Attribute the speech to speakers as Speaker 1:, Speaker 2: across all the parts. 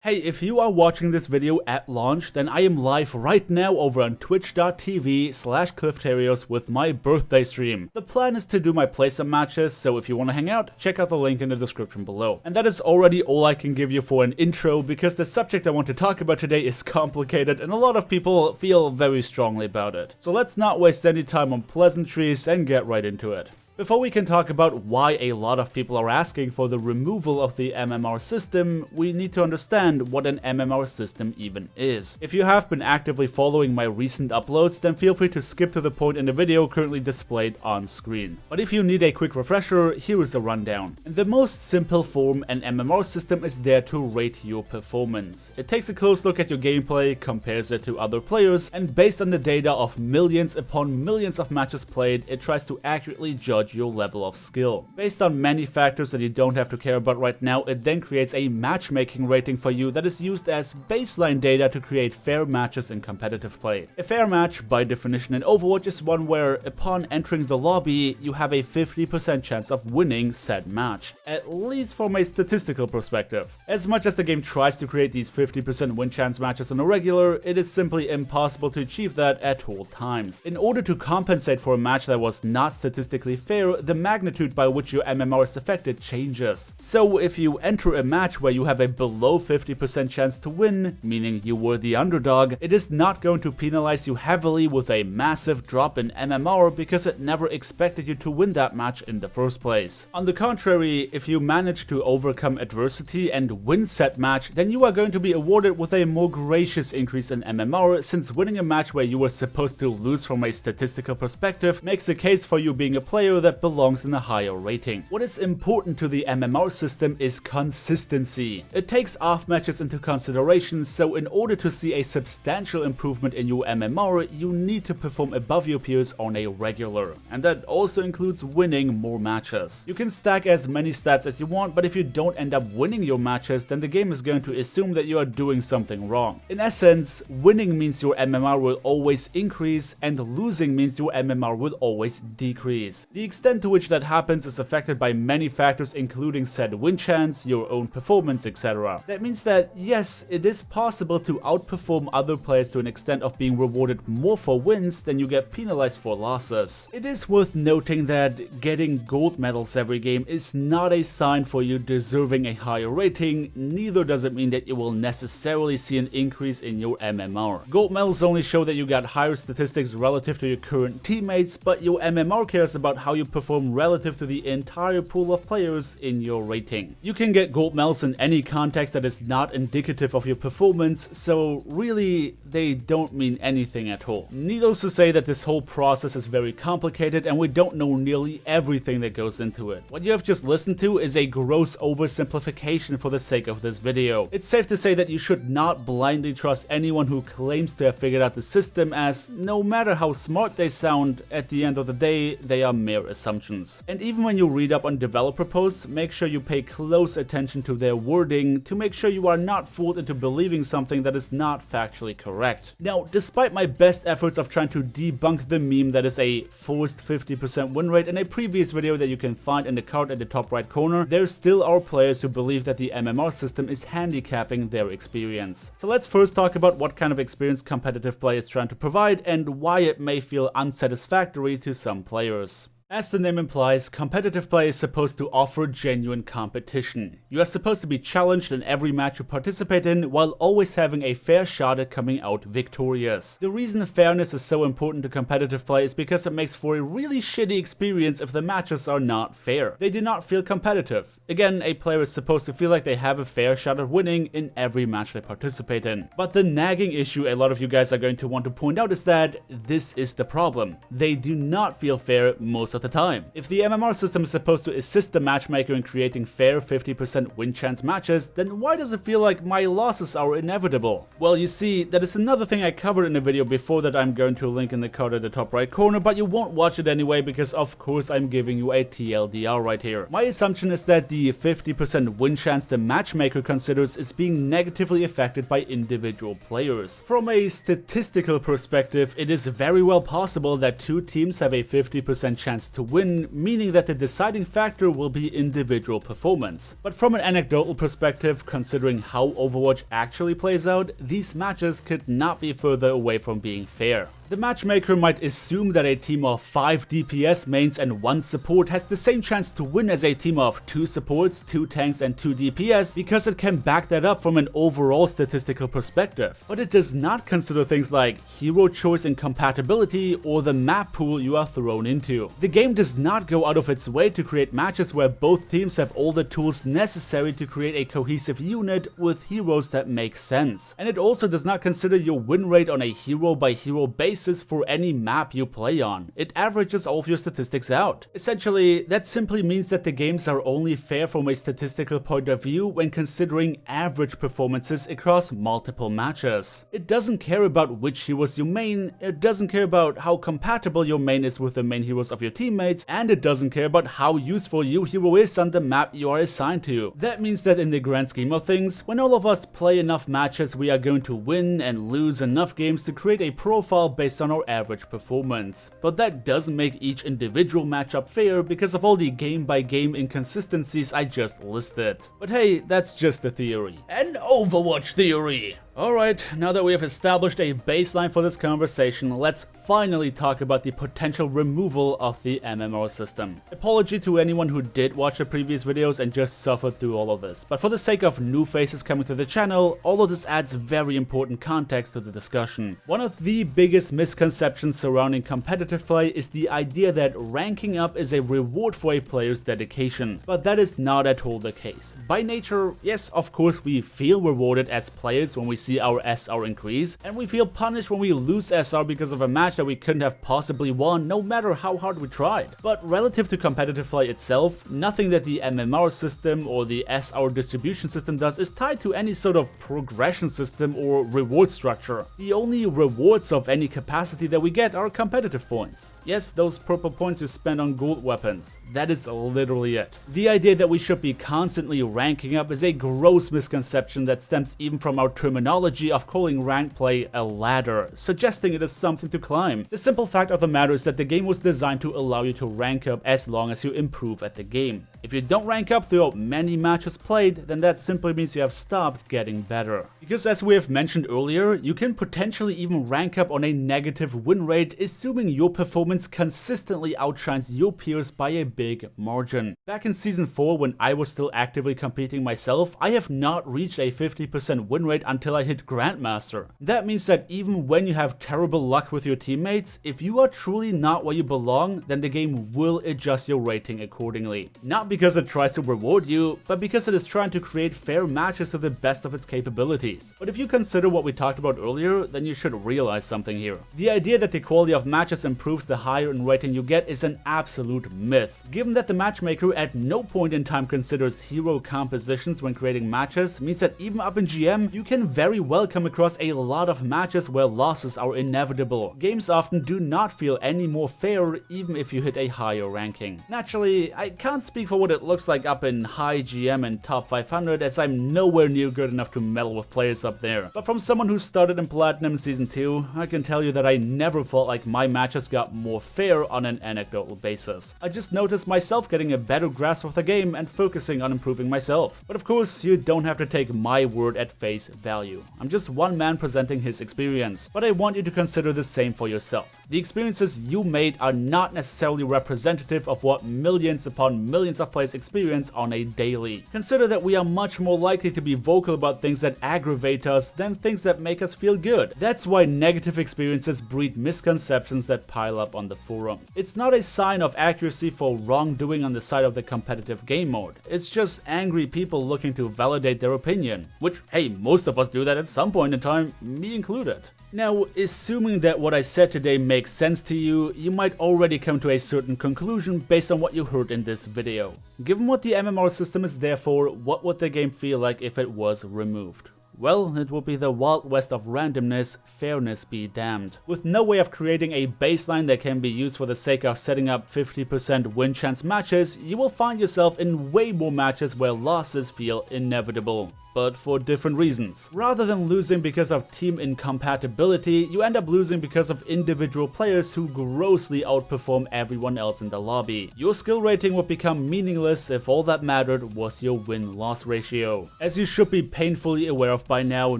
Speaker 1: Hey, if you are watching this video at launch, then I am live right now over on twitch.tv/Terios with my birthday stream. The plan is to do my play some matches, so if you want to hang out, check out the link in the description below. And that is already all I can give you for an intro, because the subject I want to talk about today is complicated and a lot of people feel very strongly about it. So let's not waste any time on pleasantries and get right into it. Before we can talk about why a lot of people are asking for the removal of the MMR system, we need to understand what an MMR system even is. If you have been actively following my recent uploads, then feel free to skip to the point in the video currently displayed on screen. But if you need a quick refresher, here is the rundown. In the most simple form, an MMR system is there to rate your performance. It takes a close look at your gameplay, compares it to other players, and based on the data of millions upon millions of matches played, it tries to accurately judge your level of skill. Based on many factors that you don't have to care about right now, it then creates a matchmaking rating for you that is used as baseline data to create fair matches in competitive play. A fair match, by definition in Overwatch, is one where, upon entering the lobby, you have a 50% chance of winning said match, at least from a statistical perspective. As much as the game tries to create these 50% win chance matches on a regular, it is simply impossible to achieve that at all times. In order to compensate for a match that was not statistically fair, the magnitude by which your MMR is affected changes. So if you enter a match where you have a below 50% chance to win, meaning you were the underdog, it is not going to penalize you heavily with a massive drop in MMR because it never expected you to win that match in the first place. On the contrary, if you manage to overcome adversity and win said match, then you are going to be awarded with a more gracious increase in MMR, since winning a match where you were supposed to lose from a statistical perspective makes a case for you being a player that belongs in a higher rating. What is important to the MMR system is consistency. It takes off matches into consideration, so in order to see a substantial improvement in your MMR, you need to perform above your peers on a regular. And that also includes winning more matches. You can stack as many stats as you want, but if you don't end up winning your matches, then the game is going to assume that you are doing something wrong. In essence, winning means your MMR will always increase, and losing means your MMR will always decrease. The extent to which that happens is affected by many factors, including said win chance, your own performance, etc. That means that yes, it is possible to outperform other players to an extent of being rewarded more for wins than you get penalized for losses. It is worth noting that getting gold medals every game is not a sign for you deserving a higher rating, neither does it mean that you will necessarily see an increase in your MMR. Gold medals only show that you got higher statistics relative to your current teammates, but your MMR cares about how you perform relative to the entire pool of players in your rating. You can get gold medals in any context that is not indicative of your performance, so really they don't mean anything at all. Needless to say that this whole process is very complicated and we don't know nearly everything that goes into it. What you have just listened to is a gross oversimplification for the sake of this video. It's safe to say that you should not blindly trust anyone who claims to have figured out the system, as no matter how smart they sound, at the end of the day they are mere assumptions. And even when you read up on developer posts, make sure you pay close attention to their wording to make sure you are not fooled into believing something that is not factually correct. Now, despite my best efforts of trying to debunk the meme that is a forced 50% win rate in a previous video that you can find in the card at the top right corner, there still are players who believe that the MMR system is handicapping their experience. So let's first talk about what kind of experience competitive play is trying to provide and why it may feel unsatisfactory to some players. As the name implies, competitive play is supposed to offer genuine competition. You are supposed to be challenged in every match you participate in, while always having a fair shot at coming out victorious. The reason fairness is so important to competitive play is because it makes for a really shitty experience if the matches are not fair. They do not feel competitive. Again, a player is supposed to feel like they have a fair shot at winning in every match they participate in. But the nagging issue a lot of you guys are going to want to point out is that this is the problem. They do not feel fair most of the time. If the MMR system is supposed to assist the matchmaker in creating fair 50% win chance matches, then why does it feel like my losses are inevitable? Well, you see, that is another thing I covered in a video before that I'm going to link in the card at the top right corner, but you won't watch it anyway because of course I'm giving you a TLDR right here. My assumption is that the 50% win chance the matchmaker considers is being negatively affected by individual players. From a statistical perspective, it is very well possible that two teams have a 50% chance chance to win, meaning that the deciding factor will be individual performance. But from an anecdotal perspective, considering how Overwatch actually plays out, these matches could not be further away from being fair. The matchmaker might assume that a team of 5 DPS mains and 1 support has the same chance to win as a team of 2 supports, 2 tanks and 2 DPS because it can back that up from an overall statistical perspective. But it does not consider things like hero choice and compatibility or the map pool you are thrown into. The game does not go out of its way to create matches where both teams have all the tools necessary to create a cohesive unit with heroes that make sense. And it also does not consider your win rate on a hero by hero basis for any map you play on. It averages all of your statistics out. Essentially, that simply means that the games are only fair from a statistical point of view when considering average performances across multiple matches. It doesn't care about which heroes you main, it doesn't care about how compatible your main is with the main heroes of your teammates, and it doesn't care about how useful your hero is on the map you are assigned to. That means that in the grand scheme of things, when all of us play enough matches, we are going to win and lose enough games to create a profile based on our average performance. But that doesn't make each individual matchup fair because of all the game-by-game inconsistencies I just listed. But hey, that's just a theory. An Overwatch theory! Alright, now that we have established a baseline for this conversation, let's finally talk about the potential removal of the MMR system. Apology to anyone who did watch the previous videos and just suffered through all of this, but for the sake of new faces coming to the channel, all of this adds very important context to the discussion. One of the biggest misconceptions surrounding competitive play is the idea that ranking up is a reward for a player's dedication, but that is not at all the case. By nature, yes, of course we feel rewarded as players when we see our SR increase, and we feel punished when we lose SR because of a match that we couldn't have possibly won no matter how hard we tried. But relative to competitive play itself, nothing that the MMR system or the SR distribution system does is tied to any sort of progression system or reward structure. The only rewards of any capacity that we get are competitive points. Yes, those purple points you spend on gold weapons. That is literally it. The idea that we should be constantly ranking up is a gross misconception that stems even from our terminology of calling ranked play a ladder, suggesting it is something to climb. The simple fact of the matter is that the game was designed to allow you to rank up as long as you improve at the game. If you don't rank up throughout many matches played, then that simply means you have stopped getting better. Because as we have mentioned earlier, you can potentially even rank up on a negative win rate, assuming your performance consistently outshines your peers by a big margin. Back in Season 4, when I was still actively competing myself, I have not reached a 50% win rate until I hit Grandmaster. That means that even when you have terrible luck with your teammates, if you are truly not where you belong, then the game will adjust your rating accordingly. Not because it tries to reward you, but because it is trying to create fair matches to the best of its capabilities. But if you consider what we talked about earlier, then you should realize something here. The idea that the quality of matches improves the higher in rating you get is an absolute myth. Given that the matchmaker at no point in time considers hero compositions when creating matches, means that even up in GM, you can very well come across a lot of matches where losses are inevitable. Games often do not feel any more fair even if you hit a higher ranking. Naturally, I can't speak for what it looks like up in high GM and top 500 as I'm nowhere near good enough to meddle with players up there. But from someone who started in Platinum in Season 2, I can tell you that I never felt like my matches got more fair on an anecdotal basis. I just noticed myself getting a better grasp of the game and focusing on improving myself. But of course, you don't have to take my word at face value. I'm just one man presenting his experience, but I want you to consider the same for yourself. The experiences you made are not necessarily representative of what millions upon millions of players experience on a daily. Consider that we are much more likely to be vocal about things that aggravate us than things that make us feel good. That's why negative experiences breed misconceptions that pile up on the forum. It's not a sign of accuracy for wrongdoing on the side of the competitive game mode. It's just angry people looking to validate their opinion, which, hey, most of us do that at some point in time, me included. Now, assuming that what I said today makes sense to you, you might already come to a certain conclusion based on what you heard in this video. Given what the MMR system is there for, what would the game feel like if it was removed? Well, it would be the Wild West of randomness, fairness be damned. With no way of creating a baseline that can be used for the sake of setting up 50% win chance matches, you will find yourself in way more matches where losses feel inevitable. but for different reasons. Rather than losing because of team incompatibility, you end up losing because of individual players who grossly outperform everyone else in the lobby. Your skill rating would become meaningless if all that mattered was your win-loss ratio. As you should be painfully aware of by now,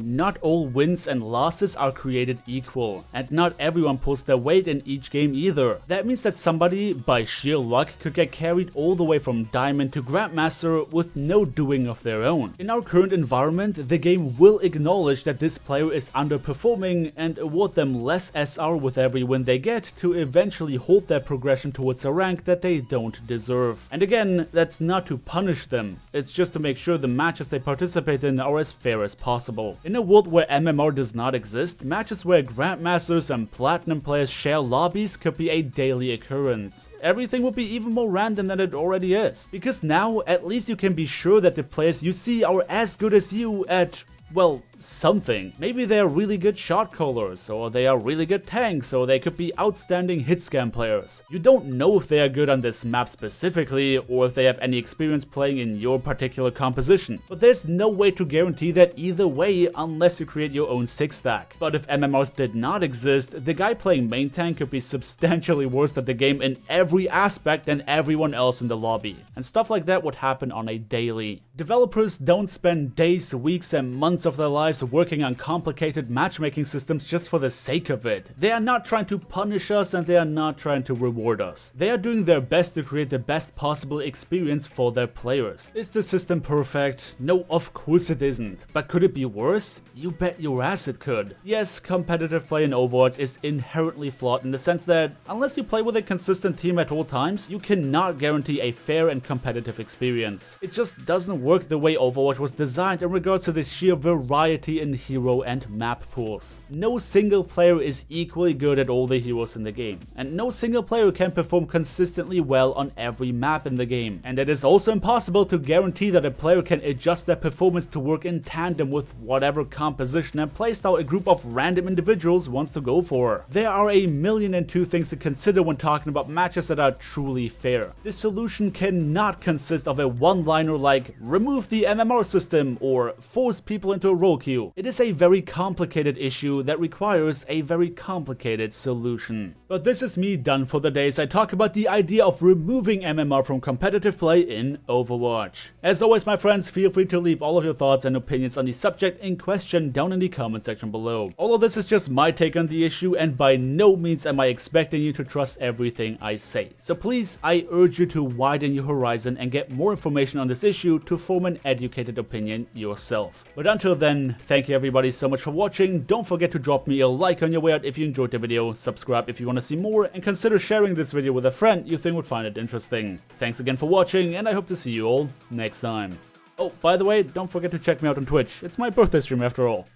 Speaker 1: not all wins and losses are created equal, and not everyone pulls their weight in each game either. That means that somebody, by sheer luck, could get carried all the way from Diamond to Grandmaster with no doing of their own. In our current environment, the game will acknowledge that this player is underperforming and award them less SR with every win they get to eventually hold their progression towards a rank that they don't deserve. And again, that's not to punish them, it's just to make sure the matches they participate in are as fair as possible. In a world where MMR does not exist, matches where Grandmasters and Platinum players share lobbies could be a daily occurrence. Everything would be even more random than it already is. Because now, at least you can be sure that the players you see are as good as you at, well, something. Maybe they're really good shot callers, or they are really good tanks, or they could be outstanding hit scan players. You don't know if they are good on this map specifically, or if they have any experience playing in your particular composition. But there's no way to guarantee that either way unless you create your own 6-stack. But if MMRs did not exist, the guy playing main tank could be substantially worse at the game in every aspect than everyone else in the lobby. And stuff like that would happen on a daily. Developers don't spend days, weeks, and months of their lives working on complicated matchmaking systems just for the sake of it. They are not trying to punish us and they are not trying to reward us. They are doing their best to create the best possible experience for their players. Is the system perfect? No, of course it isn't. But could it be worse? You bet your ass it could. Yes, competitive play in Overwatch is inherently flawed in the sense that unless you play with a consistent team at all times, you cannot guarantee a fair and competitive experience. It just doesn't work the way Overwatch was designed in regards to the sheer variety in hero and map pools. No single player is equally good at all the heroes in the game, and no single player can perform consistently well on every map in the game. And it is also impossible to guarantee that a player can adjust their performance to work in tandem with whatever composition and playstyle a group of random individuals wants to go for. There are a million and two things to consider when talking about matches that are truly fair. The solution cannot consist of a one-liner like remove the MMR system or force people into a role queue. It is a very complicated issue that requires a very complicated solution. But this is me done for the day as I talk about the idea of removing MMR from competitive play in Overwatch. As always, my friends, feel free to leave all of your thoughts and opinions on the subject in question down in the comment section below. All of this is just my take on the issue, and by no means am I expecting you to trust everything I say. So please, I urge you to widen your horizon and get more information on this issue to form an educated opinion yourself. But until then, thank you everybody so much for watching. Don't forget to drop me a like on your way out if you enjoyed the video, subscribe if you want to see more, and consider sharing this video with a friend you think would find it interesting. Thanks again for watching, and I hope to see you all next time. Oh, by the way, don't forget to check me out on Twitch. It's my birthday stream after all.